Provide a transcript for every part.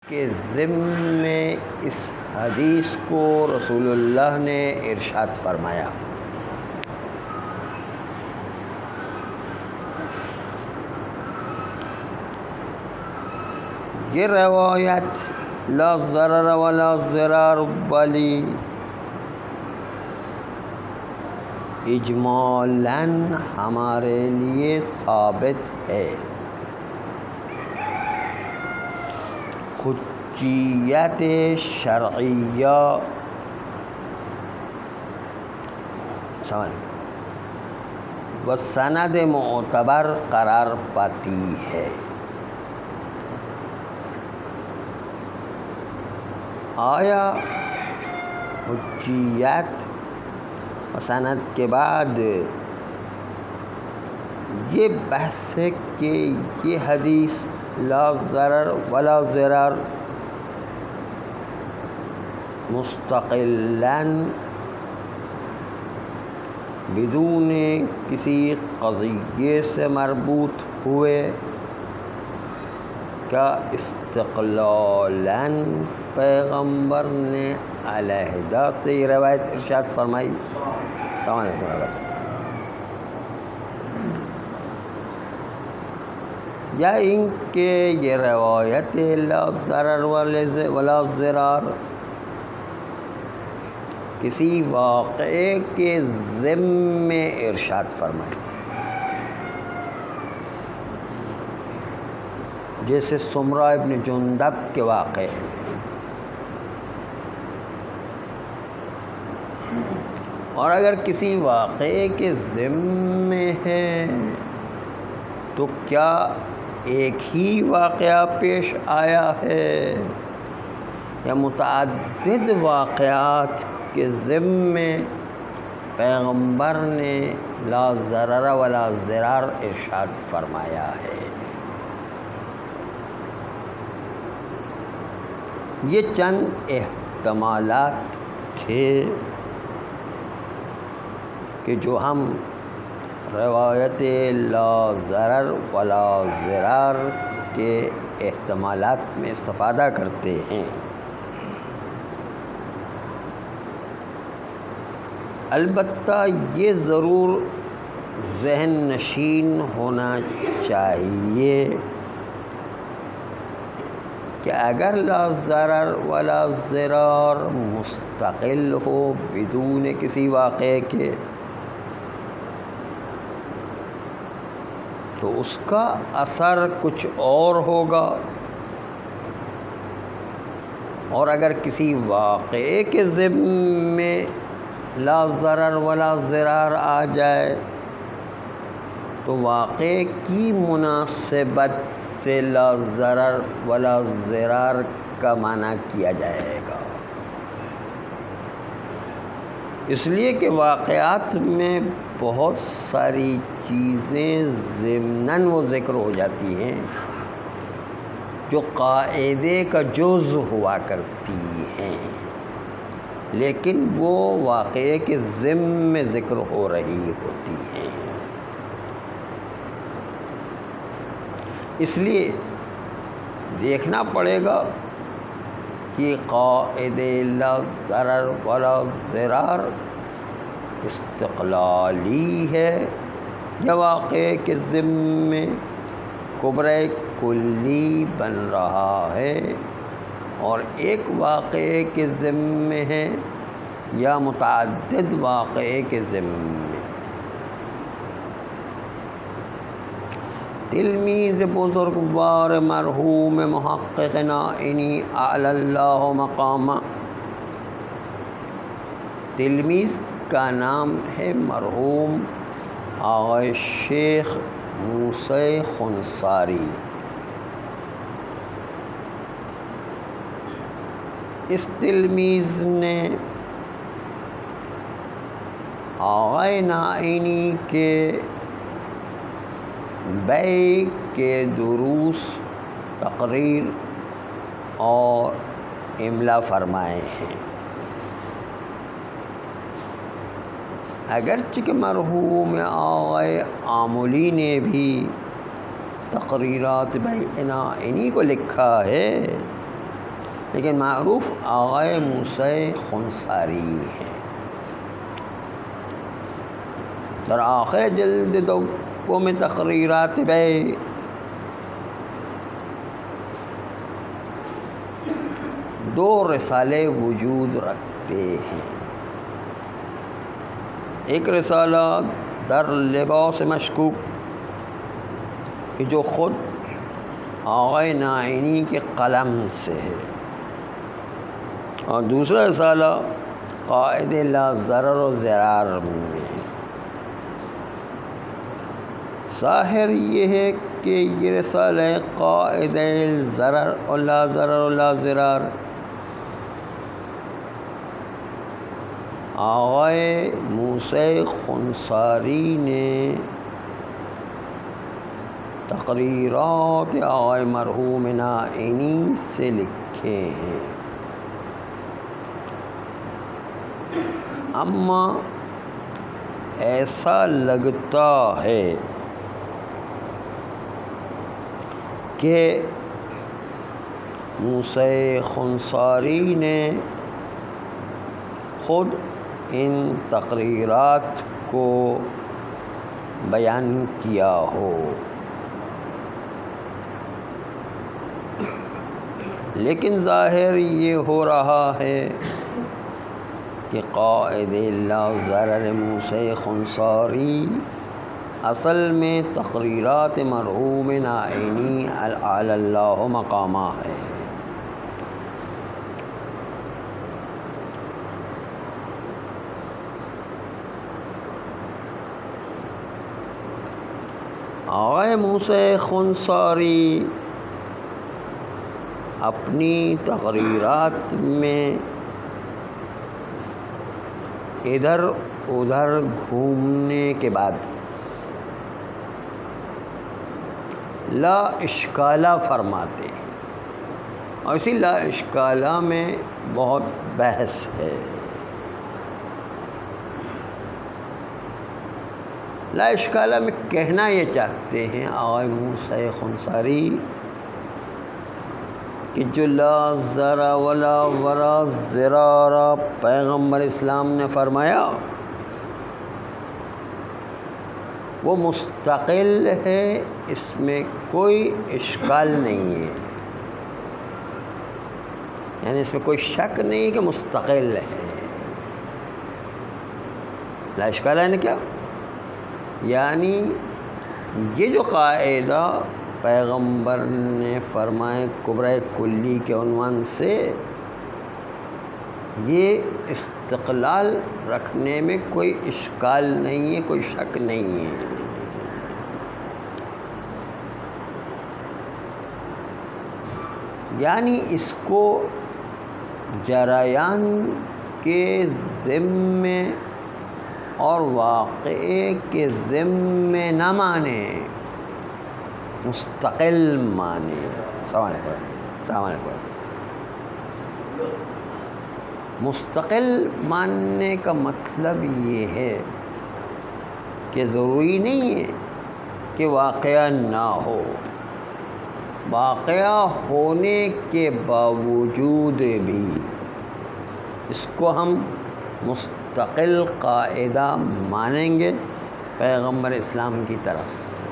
کے ضمن میں اس حدیث کو رسول اللہ نے ارشاد فرمایا۔ یہ روایت لا ضرر ولا ضرار والی اجمالاً ہمارے لیے ثابت ہے۔ حجیت شرعیہ و سند معتبر قرار پاتی ہے۔ آیا حجیت و سند کے بعد یہ بحث ہے کہ یہ حدیث لا ضرر ولا ضرار مستقلاً بدون کسی قضیے سے مربوط ہوئے کا استقلالاً پیغمبر نے علیحدہ سے یہ روایت ارشاد فرمائی؟ یا ان کہ یہ روایت لا ضرر ولا ضرار کسی واقعے کے ضمن میں ارشاد فرمائی، جیسے سمرہ ابن جندب کے واقعے اور اگر کسی واقعے کے ضمن میں ہے تو کیا ایک ہی واقعہ پیش آیا ہے یا متعدد واقعات کے ضمن میں پیغمبر نے لا ضرر ولا ضرار ارشاد فرمایا ہے؟ یہ چند احتمالات تھے کہ جو ہم روایت لا ضرر ولا ضرار کے احتمالات میں استفادہ کرتے ہیں۔ البتہ یہ ضرور ذہن نشین ہونا چاہیے کہ اگر لا ضرر ولا ضرار مستقل ہو بدون کسی واقعے کے تو اس کا اثر کچھ اور ہوگا، اور اگر کسی واقعے کے ضمن میں لا ضرر ولا ضرار آ جائے تو واقعے کی مناسبت سے لا ضرر ولا ضرار کا معنی کیا جائے گا، اس لیے کہ واقعات میں بہت ساری چیزیں ضمناً وہ ذکر ہو جاتی ہیں جو قاعدے کا جز ہوا کرتی ہیں، لیکن وہ واقعے کے ضمن میں ذکر ہو رہی ہوتی ہیں۔ اس لیے دیکھنا پڑے گا کہ قاعدے لا ضرر ولا ضرار استقلالی ہے یا واقعے کے ضمن میں کبرے کلی بن رہا ہے اور ایک واقعے کے ضمن میں ہے یا متعدد واقعے کے ضمن میں۔ تلمیذ بزرگوار مرحوم محقق نائینی اعلی اللہ مقامہ، تلمیذ کا نام ہے مرحوم آقا شیخ موسی خنساری۔ اس تلمیذ نے آقا نائینی کے بیع کے دروس تقریر اور املا فرمائے ہیں۔ اگرچہ کہ مرحوم آقا آملی نے بھی تقریرات بیع نائینی کو لکھا ہے، لیکن معروف آغائے موسیٰ خنثاری ہیں۔ در آخر جلد دوم تقریرات بے دو رسالے وجود رکھتے ہیں۔ ایک رسالہ در لباس مشکوک کہ جو خود آغائے نائینی کے قلم سے ہے، اور دوسرا رسالہ قائد لا ضرر و ضرار میں ہے۔ ظاہر یہ ہے کہ یہ رسالہ قائد ضرر و لا ضرر و لا ضرار آغائے موسیٰ خنثاری نے تقریرات آغائے مرحوم نائینی سے لکھے ہیں، اما ایسا لگتا ہے کہ موسیٰ خنثاری نے خود ان تقریرات کو بیان کیا ہو، لیکن ظاہر یہ ہو رہا ہے کہ قائد لا ضرر موسیٰ خنثاری اصل میں تقریرات مرحوم نائینی اعلی اللہ مقامہ ہے۔ آغائے موسیٰ خنثاری اپنی تقریرات میں ادھر ادھر گھومنے کے بعد لا اشکالہ فرماتے ہیں، اور اسی لا اشکالہ میں بہت بحث ہے۔ لا اشکالہ میں کہنا یہ چاہتے ہیں آغائے موسیٰ خنثاری کہ جو لا ضرر ولا ولا ضرار پیغمبر اسلام نے فرمایا وہ مستقل ہے، اس میں کوئی اشکال نہیں ہے، یعنی اس میں کوئی شک نہیں کہ مستقل ہے۔ لا اشکال ہے نا کیا؟ یعنی یہ جو قاعدہ پیغمبر نے فرمائے کبرہ کلی کے عنوان سے، یہ استقلال رکھنے میں کوئی اشکال نہیں ہے، کوئی شک نہیں ہے۔ یعنی اس کو جریان کے ذمے اور واقعے کے ذمے نہ مانے، مستقل مانے۔ السلام علیکم۔ مستقل ماننے کا مطلب یہ ہے کہ ضروری نہیں ہے کہ واقعہ نہ ہو، واقعہ ہونے کے باوجود بھی اس کو ہم مستقل قاعدہ مانیں گے پیغمبر اسلام کی طرف سے،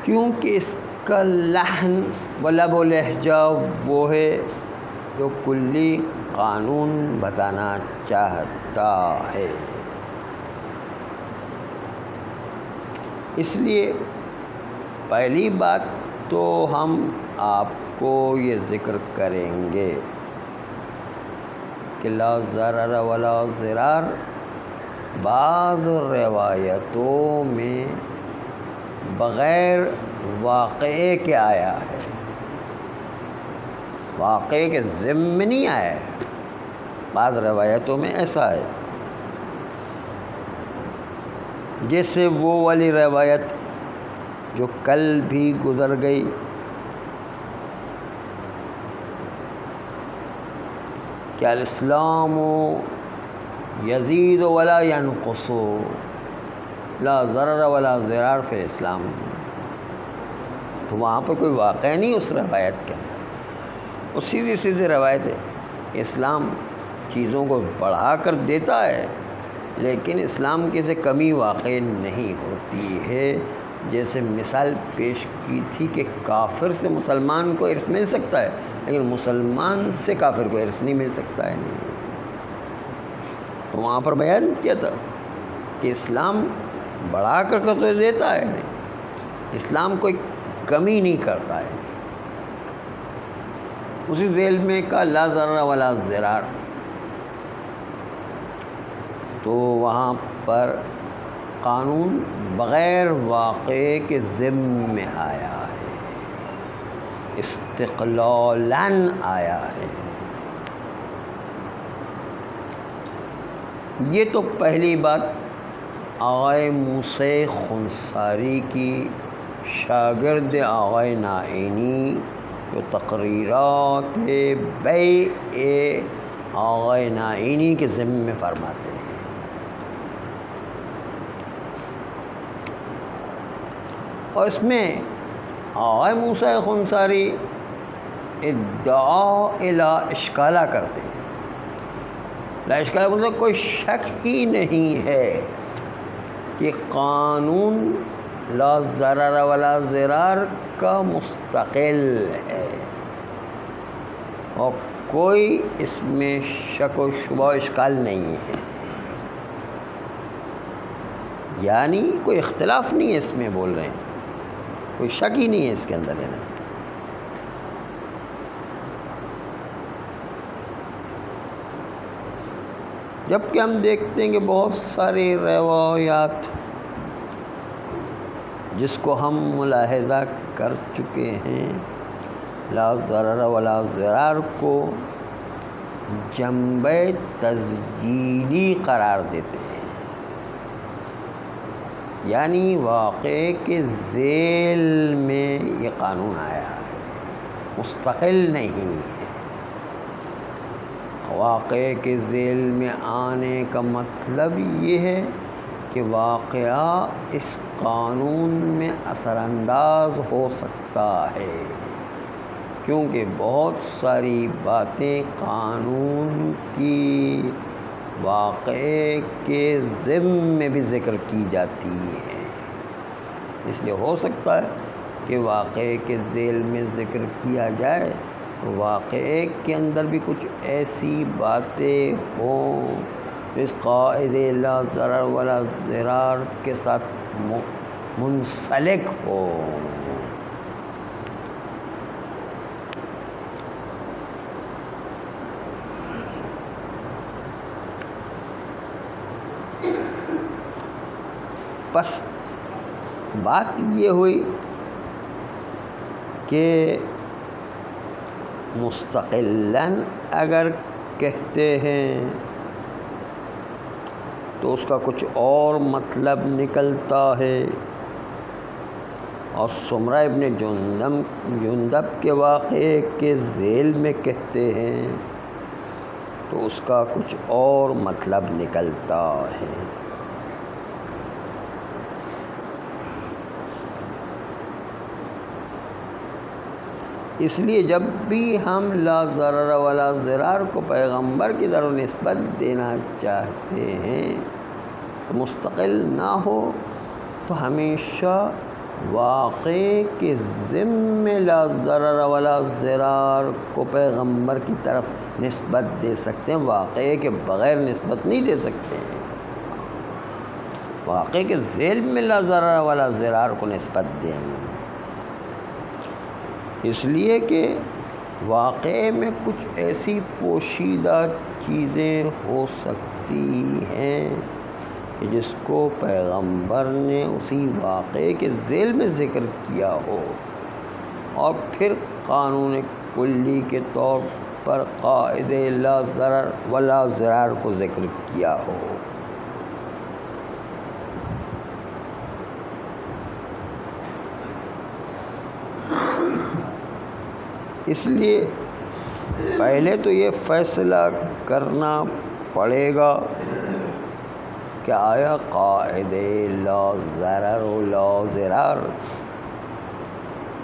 کیونکہ اس کا لحن و لب و لہجہ وہ ہے جو کلی قانون بتانا چاہتا ہے۔ اس لیے پہلی بات تو ہم آپ کو یہ ذکر کریں گے کہ لا ضرر ولا ضرار بعض روایتوں میں بغیر واقعے کے آیا ہے، واقعے کے ضمن نہیں آیا ہے۔ بعض روایتوں میں ایسا ہے، جیسے وہ والی روایت جو کل بھی گزر گئی کہ الاسلام یزید ولا ینقص، لا ضرر ولا ضرار فی الاسلام۔ تو وہاں پر کوئی واقعہ نہیں اس روایت کے اندر، وہ سیدھی سیدھی روایت ہے۔ اسلام چیزوں کو بڑھا کر دیتا ہے، لیکن اسلام کی سے کمی واقع نہیں ہوتی ہے۔ جیسے مثال پیش کی تھی کہ کافر سے مسلمان کو ارث مل سکتا ہے، لیکن مسلمان سے کافر کو ارث نہیں مل سکتا ہے۔ نہیں، تو وہاں پر بیان کیا تھا کہ اسلام بڑھا کر تو دیتا ہے، نہیں، اسلام کوئی کمی نہیں کرتا ہے۔ اسی ذیل میں کا لا ضرر ولا ضرار، تو وہاں پر قانون بغیر واقعے کے ذمہ میں آیا ہے، استقلالاً آیا ہے۔ یہ تو پہلی بات آغائے موسیٰ خنساری کی شاگرد آغائے نائینی جو تقریرات بیع آغائے نائینی کے ذمہ میں فرماتے ہیں۔ اور اس میں آغائے موسیٰ خنساری ادعا الا اشکالہ کرتے ہیں۔ لا اشکالہ مطلب کوئی شک ہی نہیں ہے کہ قانون لا ضرر ولا ضرار کا مستقل ہے، اور کوئی اس میں شک و شبہ و اشکال نہیں ہے، یعنی کوئی اختلاف نہیں ہے، اس میں بول رہے ہیں کوئی شک ہی نہیں ہے اس کے اندر ہے نا۔ جبکہ ہم دیکھتے ہیں کہ بہت ساری روایات جس کو ہم ملاحظہ کر چکے ہیں، لا ضرر ولا ضرار کو جنبہ تسجیلی قرار دیتے ہیں، یعنی واقعے کے ذیل میں یہ قانون آیا ہے، مستقل نہیں ہے۔ واقعے کے ذیل میں آنے کا مطلب یہ ہے کہ واقعہ اس قانون میں اثر انداز ہو سکتا ہے، کیونکہ بہت ساری باتیں قانون کی واقعے کے ضمن میں بھی ذکر کی جاتی ہیں، اس لیے ہو سکتا ہے کہ واقعے کے ذیل میں ذکر کیا جائے تو واقعے کے اندر بھی کچھ ایسی باتیں ہوں اس قاعدے لا ضرر ولا ضرار کے ساتھ منسلک ہو۔ بس بات یہ ہوئی کہ مستقلاً اگر کہتے ہیں تو اس کا کچھ اور مطلب نکلتا ہے، اور سمرہ ابن جندب کے واقعے کے ذیل میں کہتے ہیں تو اس کا کچھ اور مطلب نکلتا ہے۔ اس لیے جب بھی ہم لا ضرر ولا ضرار کو پیغمبر کی طرف نسبت دینا چاہتے ہیں تو مستقل نہ ہو تو ہمیشہ واقعے کے ذمہ لا ضرر ولا ضرار کو پیغمبر کی طرف نسبت دے سکتے ہیں، واقعے کے بغیر نسبت نہیں دے سکتے ہیں۔ واقعے کے ذیل میں لا ضرر ولا ضرار کو نسبت دیں، اس لیے کہ واقعے میں کچھ ایسی پوشیدہ چیزیں ہو سکتی ہیں کہ جس کو پیغمبر نے اسی واقعے کے ذیل میں ذکر کیا ہو، اور پھر قانون کلی کے طور پر قاعدے لا ضرر ولا ضرار کو ذکر کیا ہو۔ اس لیے پہلے تو یہ فیصلہ کرنا پڑے گا کہ آیا قاعدے لا ضرر و لا ضرار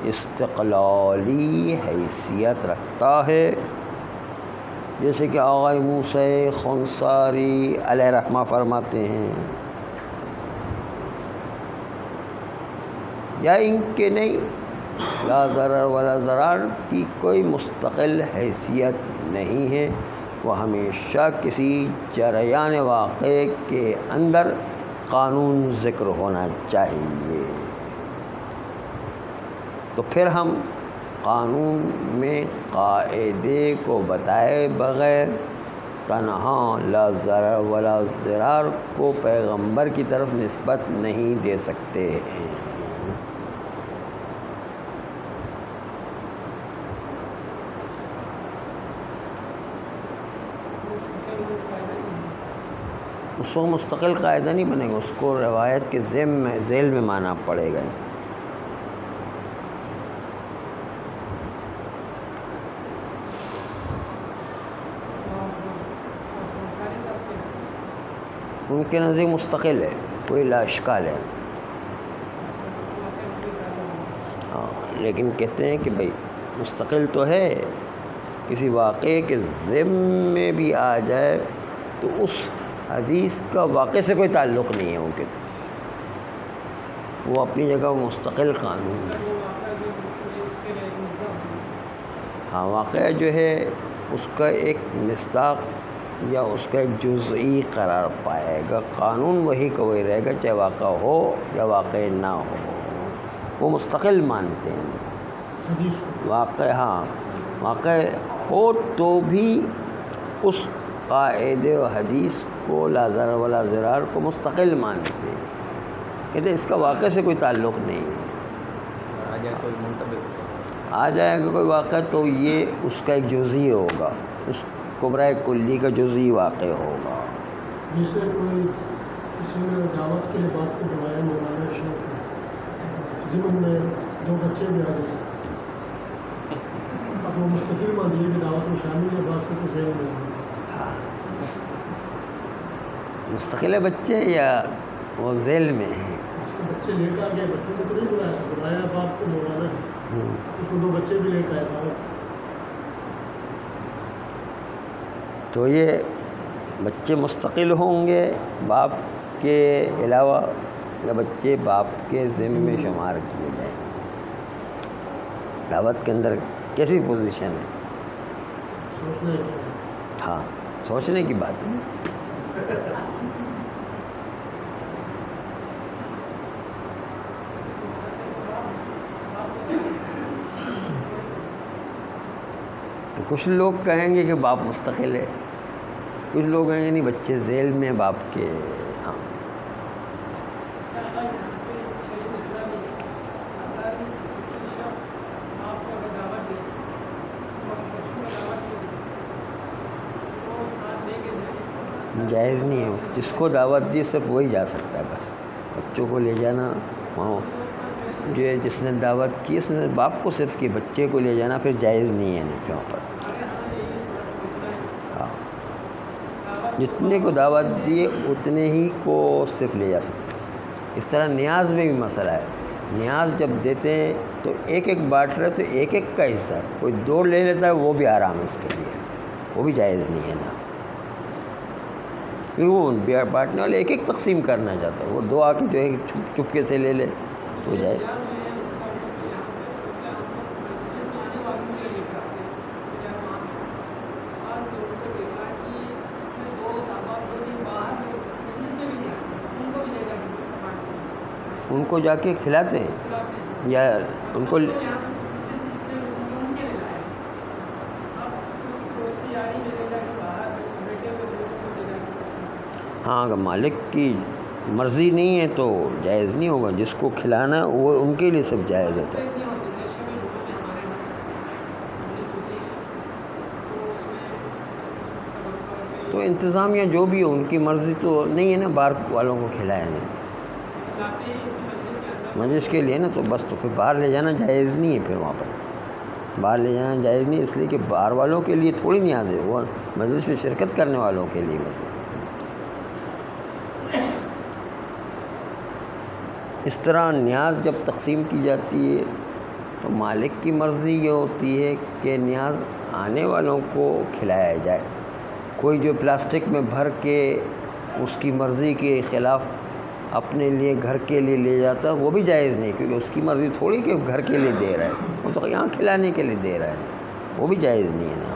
استقلالی حیثیت رکھتا ہے، جیسے کہ آقا موسی خنساری علیہ رحمہ فرماتے ہیں، یا ان کے نہیں، لا ضرر ولا ضرار کی کوئی مستقل حیثیت نہیں ہے، وہ ہمیشہ کسی جریان واقع کے اندر قانون ذکر ہونا چاہیے۔ تو پھر ہم قانون میں قاعدے کو بتائے بغیر تنہا لا ضرر ولا ضرار کو پیغمبر کی طرف نسبت نہیں دے سکتے ہیں۔ اس کو مستقل قاعدہ نہیں بنے گا، اس کو روایت کے ذیل میں مانا پڑے گا۔ ان کے نزدیک مستقل ہے، کوئی لا اشکال ہے، ہاں، لیکن کہتے ہیں کہ بھائی مستقل تو ہے، کسی واقعے کے ضمن میں بھی آ جائے تو اس حدیث کا واقعے سے کوئی تعلق نہیں ہے، ان کے وہ اپنی جگہ مستقل قانون ہے۔ ہاں، واقعہ جو ہے اس کا ایک مصداق یا اس کا ایک جزئی قرار پائے گا، قانون وہی کا وہی رہے گا، چاہے واقع ہو یا واقع نہ ہو، وہ مستقل مانتے ہیں واقع۔ ہاں، واقع ہو تو بھی اس قاعدے و حدیث کو لا ضرر ولا ضرار کو مستقل مانتے ہیں، کہتے ہیں اس کا واقع سے کوئی تعلق نہیں ہے۔ آ جائے گا کوئی واقع تو یہ اس کا ایک جزئی ہوگا، اس کبرا کلی کا جزئی واقع ہوگا۔ جیسے کوئی کسی نے دعوت کے لیے بات کو بلایا، مولانا شیخ ضمن میں 2 بچے بھی آ گئے، اب وہ مستقل مان لیے کہ دعوت میں شامل ہے، بات کو ذہن میں ہاں، مستقل بچے یا وہ ذیل میں ہیں؟ بچے لے کر آ گئے، بچوں کو تو نہیں بلایا تھا، بلایا باپ کو مولانا ہے، اس کو 2 بچے بھی لے کے آیا تھا۔ تو یہ بچے مستقل ہوں گے باپ کے علاوہ، یا بچے باپ کے ذمے میں شمار کیے جائیں گے؟ دعوت کے اندر کیسی پوزیشن ہے؟ ہاں، سوچنے کی بات ہے۔ تو کچھ لوگ کہیں گے کہ باپ مستقل ہے، کچھ لوگ کہیں گے نہیں، بچے ذیل میں باپ کے۔ ہاں، جائز نہیں ہے، جس کو دعوت دی صرف وہی جا سکتا ہے، بس بچوں کو لے جانا وہاں جو ہے جس نے دعوت کی اس نے باپ کو صرف کی، بچے کو لے جانا پھر جائز نہیں ہے وہاں پر۔ ہاں، جتنے کو دعوت دیے اتنے ہی کو صرف لے جا سکتے ہیں۔ اس طرح نیاز میں بھی مسئلہ ہے، نیاز جب دیتے ہیں تو ایک ایک بانٹ رہے تو ایک ایک کا حصہ، کوئی 2 لے لیتا ہے وہ بھی آرام ہے اس کے لیے، وہ بھی جائز نہیں ہے نا، کیونکہ وہ بانٹنے والے ایک ایک تقسیم کرنا چاہتا ہے، وہ 2 آ کے جو ہے چپکے سے لے لے تو جائے۔ ان کو جا کے کھلاتے ہیں یا ان کو ہاں، اگر مالک کی مرضی نہیں ہے تو جائز نہیں ہوگا، جس کو کھلانا ہے وہ ان کے لیے سب جائز ہوتا ہے۔ تو انتظامیہ جو بھی ہو ان کی مرضی تو نہیں ہے نا، باہر والوں کو کھلائے نہیں مجلس کے لیے نا، تو بس تو پھر باہر لے جانا جائز نہیں ہے، پھر وہاں پر باہر لے جانا جائز نہیں، اس لیے کہ باہر والوں کے لیے تھوڑی نیاز ہے، وہ مجلس میں شرکت کرنے والوں کے لیے بس۔ اس طرح نیاز جب تقسیم کی جاتی ہے تو مالک کی مرضی یہ ہوتی ہے کہ نیاز آنے والوں کو کھلایا جائے. کوئی جو پلاسٹک میں بھر کے اس کی مرضی کے خلاف اپنے لیے گھر کے لیے لے جاتا ہے وہ بھی جائز نہیں، کیونکہ اس کی مرضی تھوڑی کہ گھر کے لیے دے رہا ہے، وہ تو یہاں کھلانے کے لیے دے رہا ہے، وہ بھی جائز نہیں ہے نا.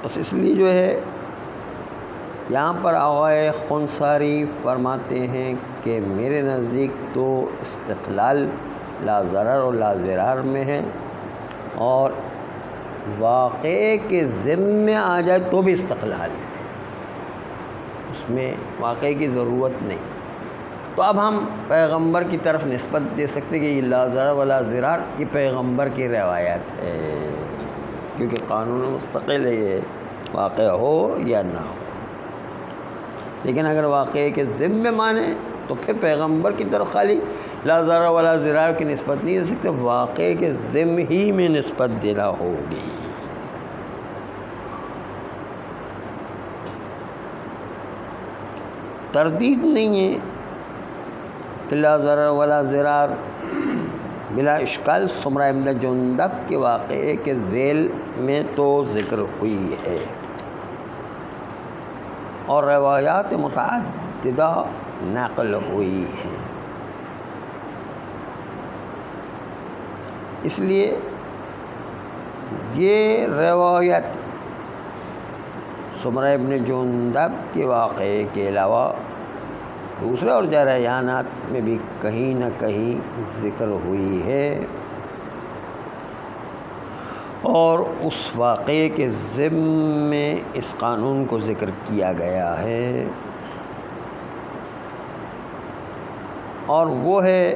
بس اس لیے جو ہے یہاں پر آقائے خنساری فرماتے ہیں کہ میرے نزدیک تو استقلال لا ضرر اور لا ضرار میں ہے، اور واقعے کے ذمے آ جائے تو بھی استقلال ہے، اس میں واقعے کی ضرورت نہیں. تو اب ہم پیغمبر کی طرف نسبت دے سکتے کہ یہ لا ضرر ولا ضرار یہ پیغمبر کی روایت ہے، کیونکہ قانون مستقل ہے، یہ واقع ہو یا نہ ہو. لیکن اگر واقعے کے ذمے مانے تو پھر پیغمبر کی طرف خالی لا ضرر ولا ضرار کی نسبت نہیں دے سکتے، واقعے کے ذمے ہی میں نسبت دینا ہوگی. تردید نہیں ہے کہ لا ضرر ولا ضرار بلا اشکال سمرہ ابن جندب کے واقعے کے ذیل میں تو ذکر ہوئی ہے، اور روایات متعددہ نقل ہوئی ہیں. اس لیے یہ روایت سمرہ ابن جندب کے واقعے کے علاوہ دوسرے اور جریانات میں بھی کہیں نہ کہیں ذکر ہوئی ہے، اور اس واقعے کے ضمن میں اس قانون کو ذکر کیا گیا ہے، اور وہ ہے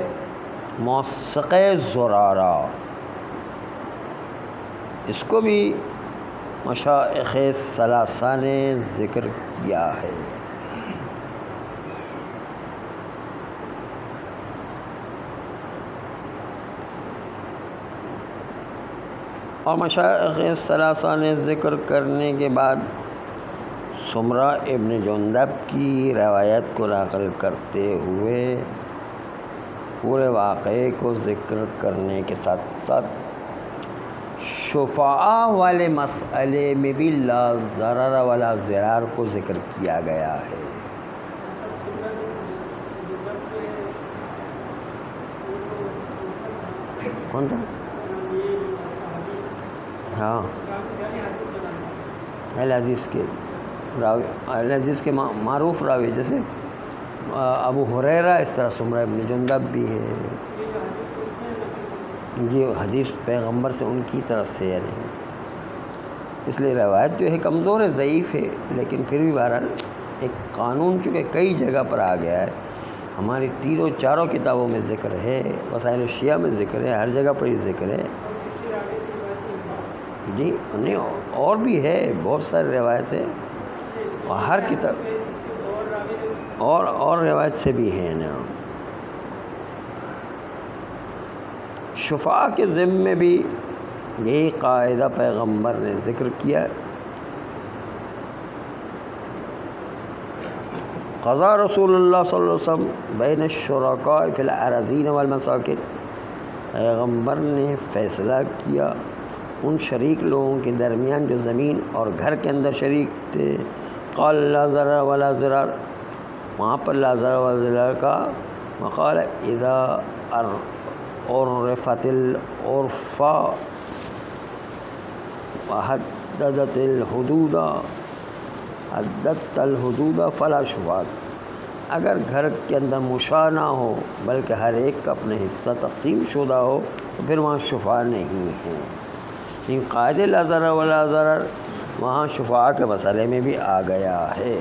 موثقہ زرارہ. اس کو بھی مشائخ ثلاثہ نے ذکر کیا ہے. اور مشائخ ثلاثہ نے ذکر کرنے کے بعد سمرہ ابن جندب کی روایت کو نقل کرتے ہوئے پورے واقعے کو ذکر کرنے کے ساتھ ساتھ شفعاء والے مسئلے میں بھی لا ضرر ولا ضرار کو ذکر کیا گیا ہے. کون تھا؟ ہاں، اہل حدیث کے راوی، اہل حدیث کے معروف راوی جیسے ابو ہریرہ، اس طرح سمرہ ابن جندب بھی ہے. یہ حدیث پیغمبر سے ان کی طرف سے ہے نہیں، اس لیے روایت جو ہے کمزور ہے، ضعیف ہے، لیکن پھر بھی بہرحال ایک قانون چونکہ کئی جگہ پر آ گیا ہے، ہماری تینوں چاروں کتابوں میں ذکر ہے، وسائل الشیعہ میں ذکر ہے، ہر جگہ پر یہ ذکر ہے. جی نہیں، اور بھی ہے، بہت سارے روایت ہے، اور ہر کتاب اور روایت سے بھی ہیں نا. شفاء کے ضمن میں بھی یہی قاعدہ پیغمبر نے ذکر کیا. قضا رسول اللہ صلی اللہ علیہ وسلم بین الشرکاء فی الاراضین والمساکن، پیغمبر نے فیصلہ کیا ان شریک لوگوں کے درمیان جو زمین اور گھر کے اندر شریک تھے. قال لا ضرر ولا ضرار، وہاں پر لا ضرر ولا ضرار کا وقال اذا عرفت العرف وحددت الحدود فلا شفاعت. اگر گھر کے اندر مشاع نہ ہو بلکہ ہر ایک کا اپنا حصہ تقسیم شدہ ہو تو پھر وہاں شفاع نہیں ہے. لیکن قاعدہ لا ضرر ولا ضرر وہاں شفاع کے مسئلے میں بھی آ گیا ہے.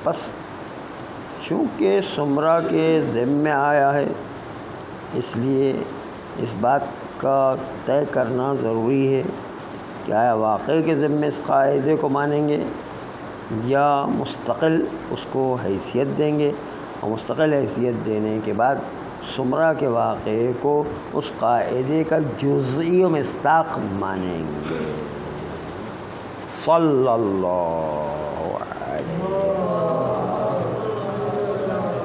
بس چونکہ سمرہ کے ذمے آیا ہے اس لیے اس بات کا طے کرنا ضروری ہے کہ آیا واقعے کے ذمے اس قاعدے کو مانیں گے یا مستقل اس کو حیثیت دیں گے، اور مستقل حیثیت دینے کے بعد سمرہ کے واقعے کو اس قاعدے کا جزئی و مصداق مانیں گے. صلی اللہ